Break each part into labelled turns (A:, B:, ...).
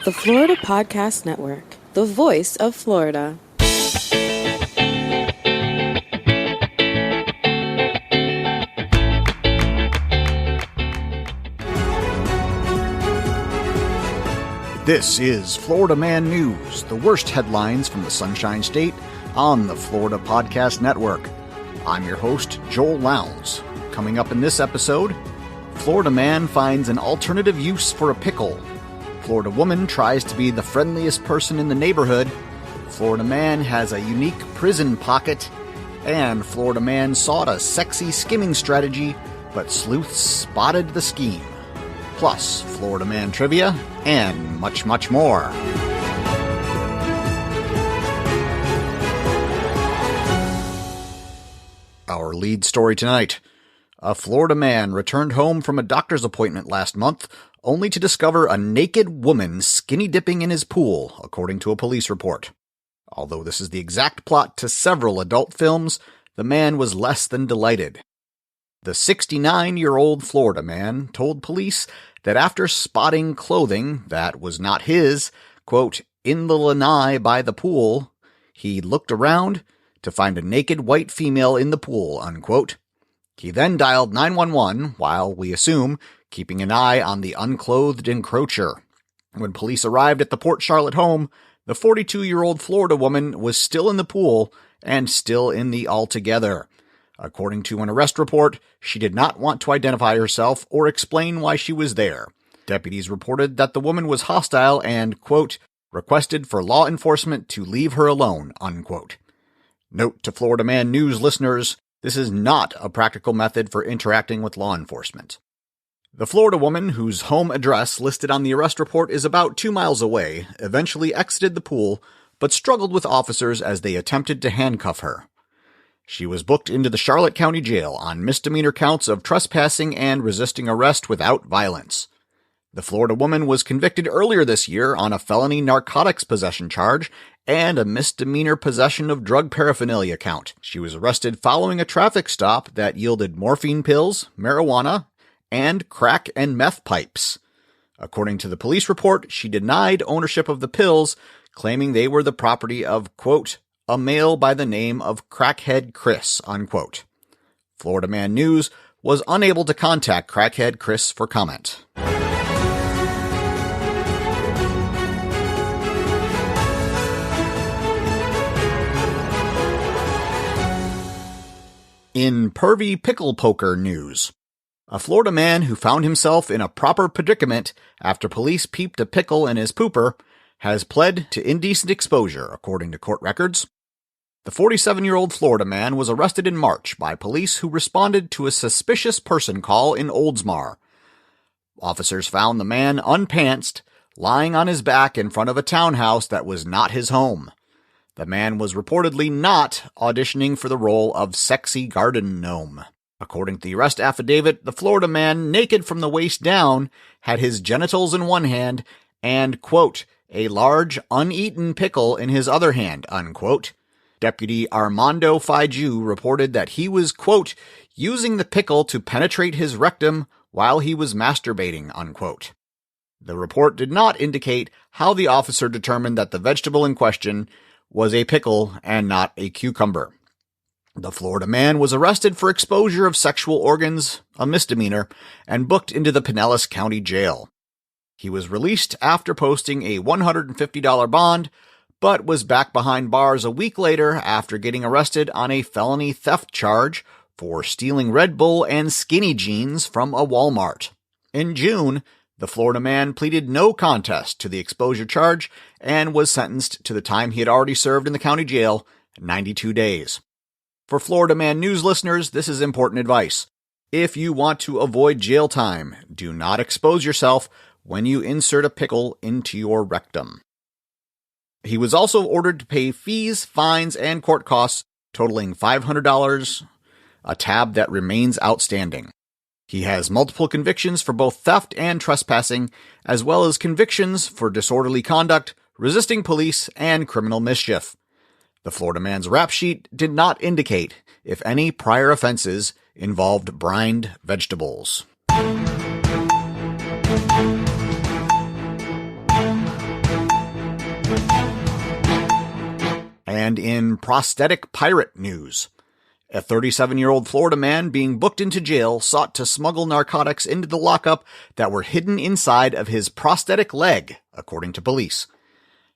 A: The Florida Podcast Network, the voice of Florida.
B: This is Florida Man News, the worst headlines from the Sunshine State on the Florida Podcast Network. I'm your host, Joel Lounds. Coming up in this episode, Florida man finds an alternative use for a pickle. Florida woman tries to be the friendliest person in the neighborhood. Florida man has a unique prison pocket. And Florida man sought a sexy skimming strategy, but sleuths spotted the scheme. Plus, Florida man trivia, and much, much more. Our lead story tonight. A Florida man returned home from a doctor's appointment last month, only to discover a naked woman skinny dipping in his pool, according to a police report. Although this is the exact plot to several adult films, the man was less than delighted. The 69-year-old Florida man told police that after spotting clothing that was not his, quote, in the lanai by the pool, he looked around to find a naked white female in the pool, unquote. He then dialed 911 while, we assume, keeping an eye on the unclothed encroacher. When police arrived at the Port Charlotte home, the 42-year-old Florida woman was still in the pool and still in the altogether. According to an arrest report, she did not want to identify herself or explain why she was there. Deputies reported that the woman was hostile and, quote, requested for law enforcement to leave her alone, unquote. Note to Florida Man News listeners, this is not a practical method for interacting with law enforcement. The Florida woman, whose home address listed on the arrest report is about 2 miles away, eventually exited the pool, but struggled with officers as they attempted to handcuff her. She was booked into the Charlotte County Jail on misdemeanor counts of trespassing and resisting arrest without violence. The Florida woman was convicted earlier this year on a felony narcotics possession charge and a misdemeanor possession of drug paraphernalia count. She was arrested following a traffic stop that yielded morphine pills, marijuana, and crack and meth pipes. According to the police report, she denied ownership of the pills, claiming they were the property of, quote, a male by the name of Crackhead Chris, unquote. Florida Man News was unable to contact Crackhead Chris for comment. In Pervy Pickle Poker news, a Florida man who found himself in a proper predicament after police peeped a pickle in his pooper has pled to indecent exposure, according to court records. The 47-year-old Florida man was arrested in March by police who responded to a suspicious person call in Oldsmar. Officers found the man unpantsed, lying on his back in front of a townhouse that was not his home. The man was reportedly not auditioning for the role of sexy garden gnome. According to the arrest affidavit, the Florida man, naked from the waist down, had his genitals in one hand and, quote, a large uneaten pickle in his other hand, unquote. Deputy Armando Fiju reported that he was, quote, using the pickle to penetrate his rectum while he was masturbating, unquote. The report did not indicate how the officer determined that the vegetable in question was a pickle and not a cucumber. The Florida man was arrested for exposure of sexual organs, a misdemeanor, and booked into the Pinellas County Jail. He was released after posting a $150 bond, but was back behind bars a week later after getting arrested on a felony theft charge for stealing Red Bull and skinny jeans from a Walmart. In June, the Florida man pleaded no contest to the exposure charge and was sentenced to the time he had already served in the county jail, 92 days. For Florida Man News listeners, this is important advice. If you want to avoid jail time, do not expose yourself when you insert a pickle into your rectum. He was also ordered to pay fees, fines, and court costs totaling $500, a tab that remains outstanding. He has multiple convictions for both theft and trespassing, as well as convictions for disorderly conduct, resisting police, and criminal mischief. The Florida man's rap sheet did not indicate if any prior offenses involved brined vegetables. And in prosthetic pirate news, a 37-year-old Florida man being booked into jail sought to smuggle narcotics into the lockup that were hidden inside of his prosthetic leg, according to police.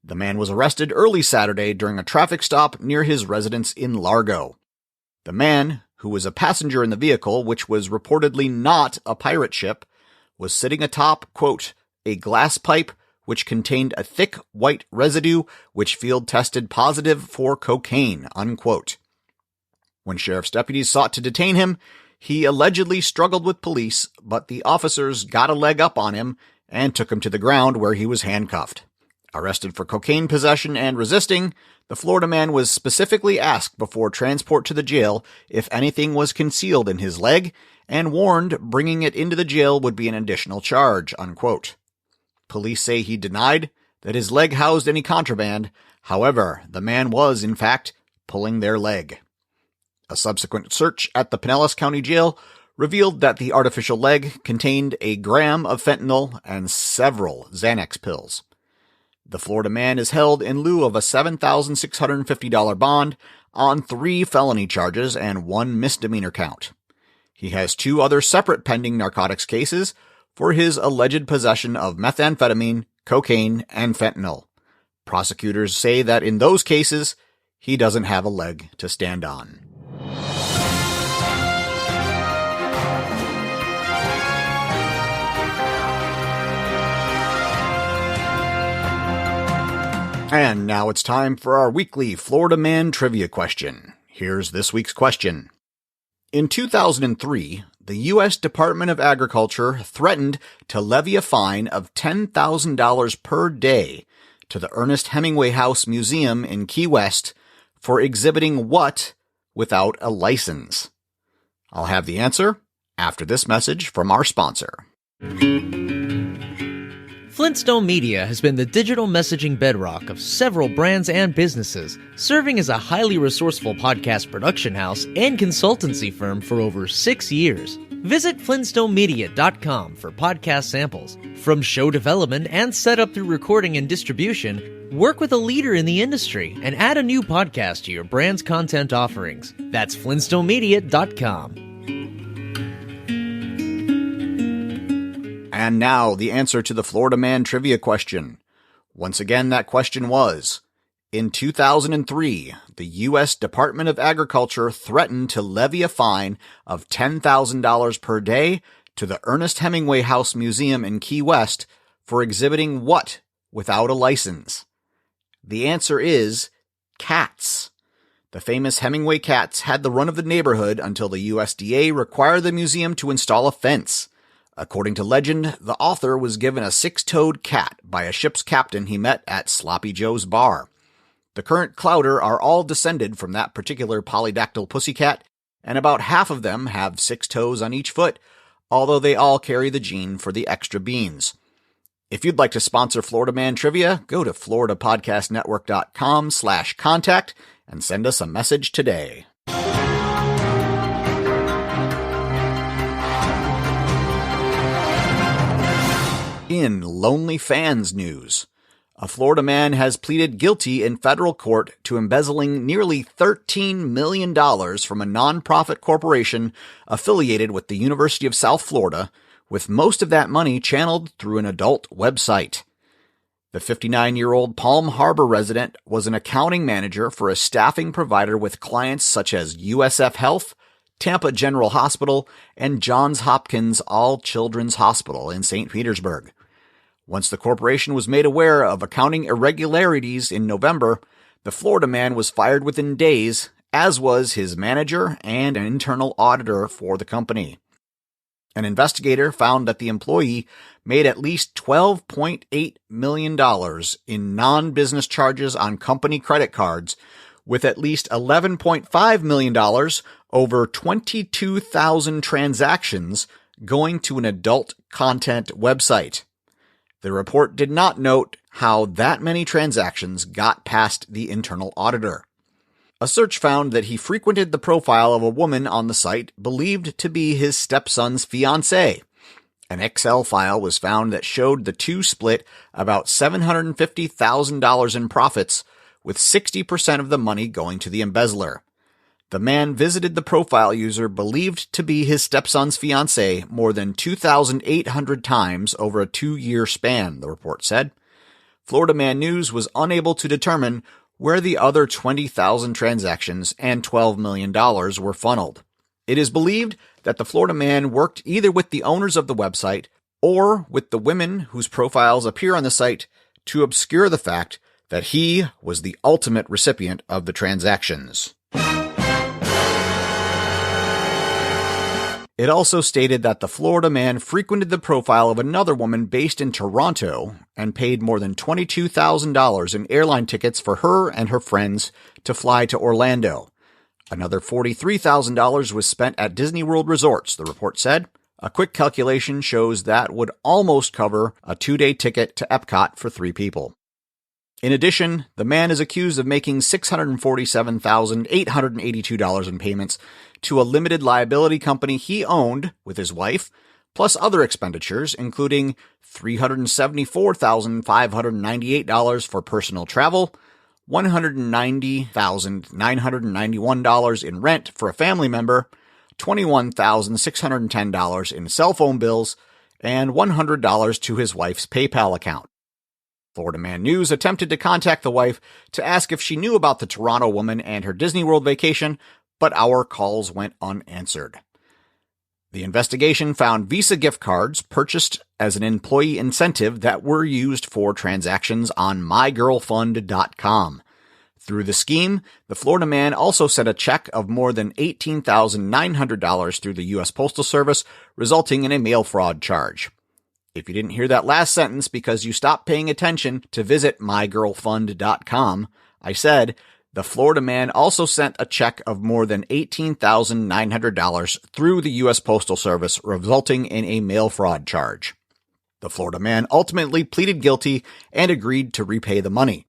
B: The man was arrested early Saturday during a traffic stop near his residence in Largo. The man, who was a passenger in the vehicle, which was reportedly not a pirate ship, was sitting atop, quote, a glass pipe which contained a thick white residue which field tested positive for cocaine, unquote. When sheriff's deputies sought to detain him, he allegedly struggled with police, but the officers got a leg up on him and took him to the ground where he was handcuffed. Arrested for cocaine possession and resisting, the Florida man was specifically asked before transport to the jail if anything was concealed in his leg and warned bringing it into the jail would be an additional charge, unquote. Police say he denied that his leg housed any contraband. However, the man was, in fact, pulling their leg. A subsequent search at the Pinellas County Jail revealed that the artificial leg contained a gram of fentanyl and several Xanax pills. The Florida man is held in lieu of a $7,650 bond on 3 felony charges and 1 misdemeanor count. He has 2 other separate pending narcotics cases for his alleged possession of methamphetamine, cocaine, and fentanyl. Prosecutors say that in those cases, he doesn't have a leg to stand on. And now it's time for our weekly Florida Man trivia question. Here's this week's question. In 2003, the U.S. Department of Agriculture threatened to levy a fine of $10,000 per day to the Ernest Hemingway House Museum in Key West for exhibiting what without a license? I'll have the answer after this message from our sponsor.
C: Flintstone Media has been the digital messaging bedrock of several brands and businesses, serving as a highly resourceful podcast production house and consultancy firm for over 6 years. Visit flintstonemedia.com for podcast samples. From show development and setup through recording and distribution, work with a leader in the industry and add a new podcast to your brand's content offerings. That's flintstonemedia.com.
B: And now, the answer to the Florida Man trivia question. Once again, that question was, in 2003, the U.S. Department of Agriculture threatened to levy a fine of $10,000 per day to the Ernest Hemingway House Museum in Key West for exhibiting what without a license? The answer is cats. The famous Hemingway cats had the run of the neighborhood until the USDA required the museum to install a fence. According to legend, the author was given a 6-toed cat by a ship's captain he met at Sloppy Joe's bar. The current Clowder are all descended from that particular polydactyl pussycat, and about half of them have 6 toes on each foot, although they all carry the gene for the extra beans. If you'd like to sponsor Florida Man Trivia, go to floridapodcastnetwork.com/contact and send us a message today. In Lonely Fans news, a Florida man has pleaded guilty in federal court to embezzling nearly $13 million from a nonprofit corporation affiliated with the University of South Florida, with most of that money channeled through an adult website. The 59-year-old Palm Harbor resident was an accounting manager for a staffing provider with clients such as USF Health, Tampa General Hospital, and Johns Hopkins All Children's Hospital in St. Petersburg. Once the corporation was made aware of accounting irregularities in November, the Florida man was fired within days, as was his manager and an internal auditor for the company. An investigator found that the employee made at least $12.8 million in non-business charges on company credit cards, with at least $11.5 million over 22,000 transactions going to an adult content website. The report did not note how that many transactions got past the internal auditor. A search found that he frequented the profile of a woman on the site believed to be his stepson's fiancée. An Excel file was found that showed the two split about $750,000 in profits, with 60% of the money going to the embezzler. The man visited the profile user believed to be his stepson's fiancée more than 2,800 times over a 2-year span, the report said. Florida Man News was unable to determine where the other 20,000 transactions and $12 million were funneled. It is believed that the Florida man worked either with the owners of the website or with the women whose profiles appear on the site to obscure the fact that he was the ultimate recipient of the transactions. It also stated that the Florida man frequented the profile of another woman based in Toronto and paid more than $22,000 in airline tickets for her and her friends to fly to Orlando. Another $43,000 was spent at Disney World resorts, the report said. A quick calculation shows that would almost cover a 2-day ticket to Epcot for 3 people. In addition, the man is accused of making $647,882 in payments to a limited liability company he owned with his wife, plus other expenditures, including $374,598 for personal travel, $190,991 in rent for a family member, $21,610 in cell phone bills, and $100 to his wife's PayPal account. Florida Man News attempted to contact the wife to ask if she knew about the Toronto woman and her Disney World vacation, but our calls went unanswered. The investigation found Visa gift cards purchased as an employee incentive that were used for transactions on mygirlfund.com. Through the scheme, the Florida man also sent a check of more than $18,900 through the U.S. Postal Service, resulting in a mail fraud charge. If you didn't hear that last sentence because you stopped paying attention to visit mygirlfund.com, I said the Florida man also sent a check of more than $18,900 through the U.S. Postal Service, resulting in a mail fraud charge. The Florida man ultimately pleaded guilty and agreed to repay the money.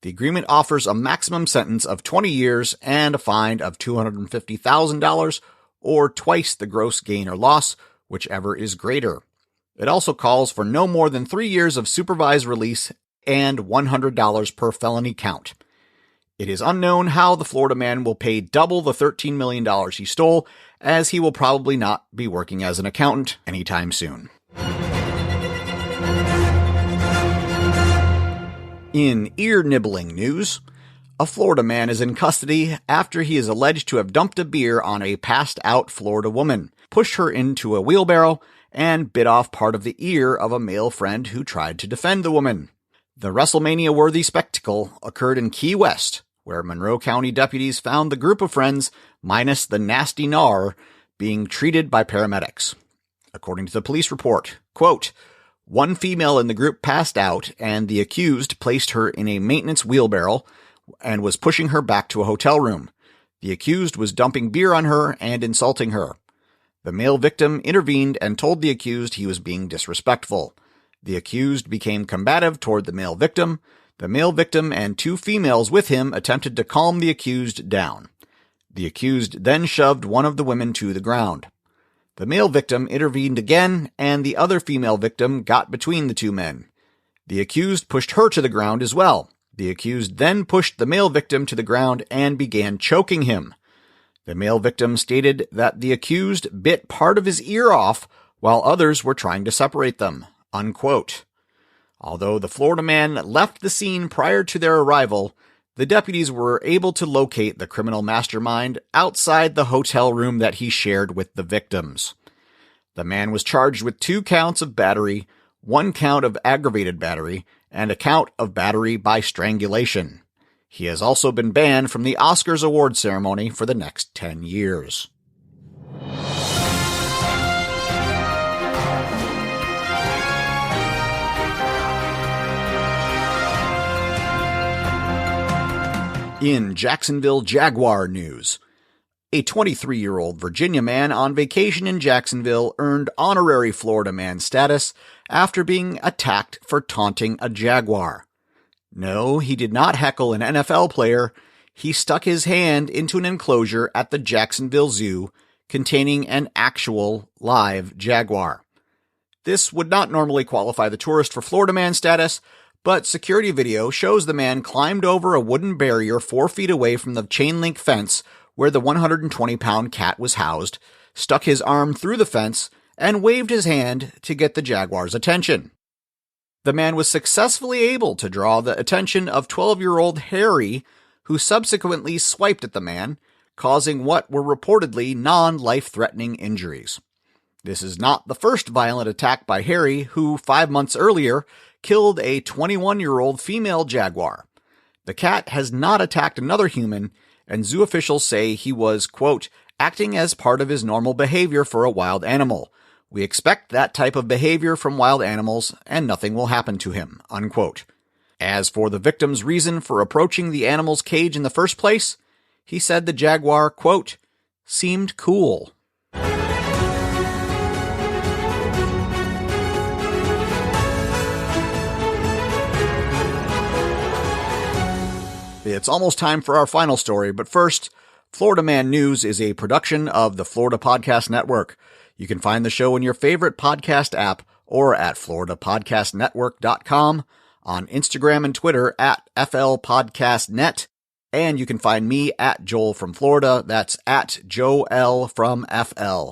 B: The agreement offers a maximum sentence of 20 years and a fine of $250,000 or twice the gross gain or loss, whichever is greater. It also calls for no more than 3 years of supervised release and $100 per felony count. It is unknown how the Florida man will pay double the $13 million he stole, as he will probably not be working as an accountant anytime soon. In ear-nibbling news, a Florida man is in custody after he is alleged to have dumped a beer on a passed-out Florida woman, pushed her into a wheelbarrow, and bit off part of the ear of a male friend who tried to defend the woman. The WrestleMania-worthy spectacle occurred in Key West, where Monroe County deputies found the group of friends, minus the nasty gnar, being treated by paramedics. According to the police report, quote, one female in the group passed out, and the accused placed her in a maintenance wheelbarrow and was pushing her back to a hotel room. The accused was dumping beer on her and insulting her. The male victim intervened and told the accused he was being disrespectful. The accused became combative toward the male victim. The male victim and 2 females with him attempted to calm the accused down. The accused then shoved one of the women to the ground. The male victim intervened again, and the other female victim got between the 2 men. The accused pushed her to the ground as well. The accused then pushed the male victim to the ground and began choking him. The male victim stated that the accused bit part of his ear off while others were trying to separate them, unquote. Although the Florida man left the scene prior to their arrival, the deputies were able to locate the criminal mastermind outside the hotel room that he shared with the victims. The man was charged with 2 counts of battery, 1 count of aggravated battery, and a count of battery by strangulation. He has also been banned from the Oscars award ceremony for the next 10 years. In Jacksonville Jaguar news, a 23-year-old Virginia man on vacation in Jacksonville earned honorary Florida man status after being attacked for taunting a jaguar. No, he did not heckle an NFL player. He stuck his hand into an enclosure at the Jacksonville Zoo containing an actual live jaguar. This would not normally qualify the tourist for Florida man status, but security video shows the man climbed over a wooden barrier 4 feet away from the chain link fence where the 120-pound cat was housed, stuck his arm through the fence, and waved his hand to get the jaguar's attention. The man was successfully able to draw the attention of 12-year-old Harry, who subsequently swiped at the man, causing what were reportedly non-life-threatening injuries. This is not the first violent attack by Harry, who 5 months earlier killed a 21-year-old female jaguar. The cat has not attacked another human, and zoo officials say he was, quote, acting as part of his normal behavior for a wild animal. We expect that type of behavior from wild animals, and nothing will happen to him, unquote. As for the victim's reason for approaching the animal's cage in the first place, he said the jaguar, quote, seemed cool. It's almost time for our final story, but first, Florida Man News is a production of the Florida Podcast Network. You can find the show in your favorite podcast app or at floridapodcastnetwork.com, on Instagram and Twitter at FLPodcastNet, and you can find me at Joel from Florida. That's at Joel from FL.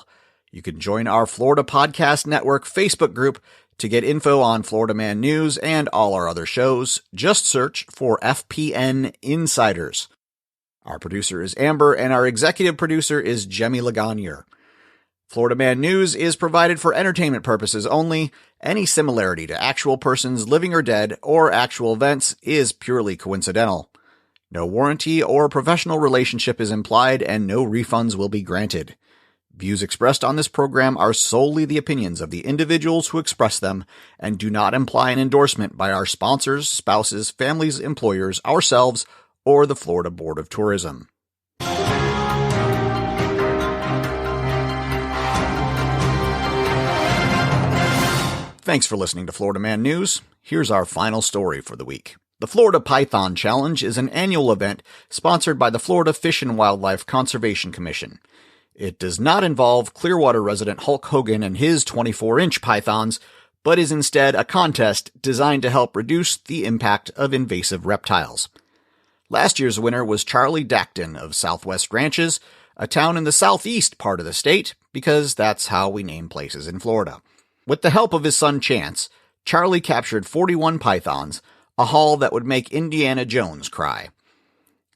B: You can join our Florida Podcast Network Facebook group to get info on Florida Man News and all our other shows. Just search for FPN Insiders. Our producer is Amber, and our executive producer is Jemmy Legagneur. Florida Man News is provided for entertainment purposes only. Any similarity to actual persons living or dead or actual events is purely coincidental. No warranty or professional relationship is implied, and no refunds will be granted. Views expressed on this program are solely the opinions of the individuals who express them and do not imply an endorsement by our sponsors, spouses, families, employers, ourselves, or the Florida Board of Tourism. Thanks for listening to Florida Man News. Here's our final story for the week. The Florida Python Challenge is an annual event sponsored by the Florida Fish and Wildlife Conservation Commission. It does not involve Clearwater resident Hulk Hogan and his 24-inch pythons, but is instead a contest designed to help reduce the impact of invasive reptiles. Last year's winner was Charlie Dacton of Southwest Ranches, a town in the southeast part of the state, because that's how we name places in Florida. With the help of his son Chance, Charlie captured 41 pythons, a haul that would make Indiana Jones cry.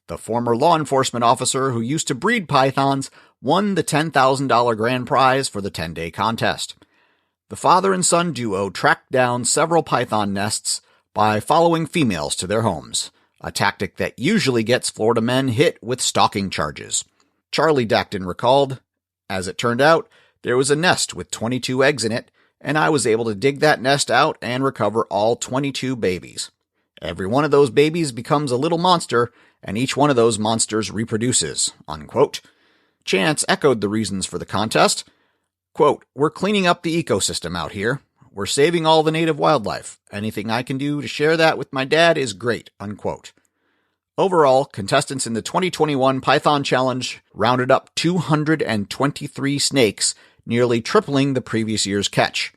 B: The former law enforcement officer who used to breed pythons won the $10,000 grand prize for the 10-day contest. The father and son duo tracked down several python nests by following females to their homes, a tactic that usually gets Florida men hit with stalking charges. Charlie Dacton recalled, "As it turned out, there was a nest with 22 eggs in it, and I was able to dig that nest out and recover all 22 babies. Every one of those babies becomes a little monster, and each one of those monsters reproduces," unquote. Chance echoed the reasons for the contest. Quote, "We're cleaning up the ecosystem out here. We're saving all the native wildlife. Anything I can do to share that with my dad is great," unquote. Overall, contestants in the 2021 Python Challenge rounded up 223 snakes, nearly tripling the previous year's catch.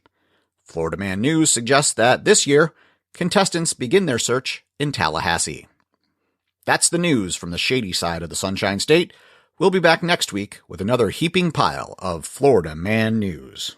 B: Florida Man News suggests that this year, contestants begin their search in Tallahassee. That's the news from the shady side of the Sunshine State. We'll be back next week with another heaping pile of Florida Man News.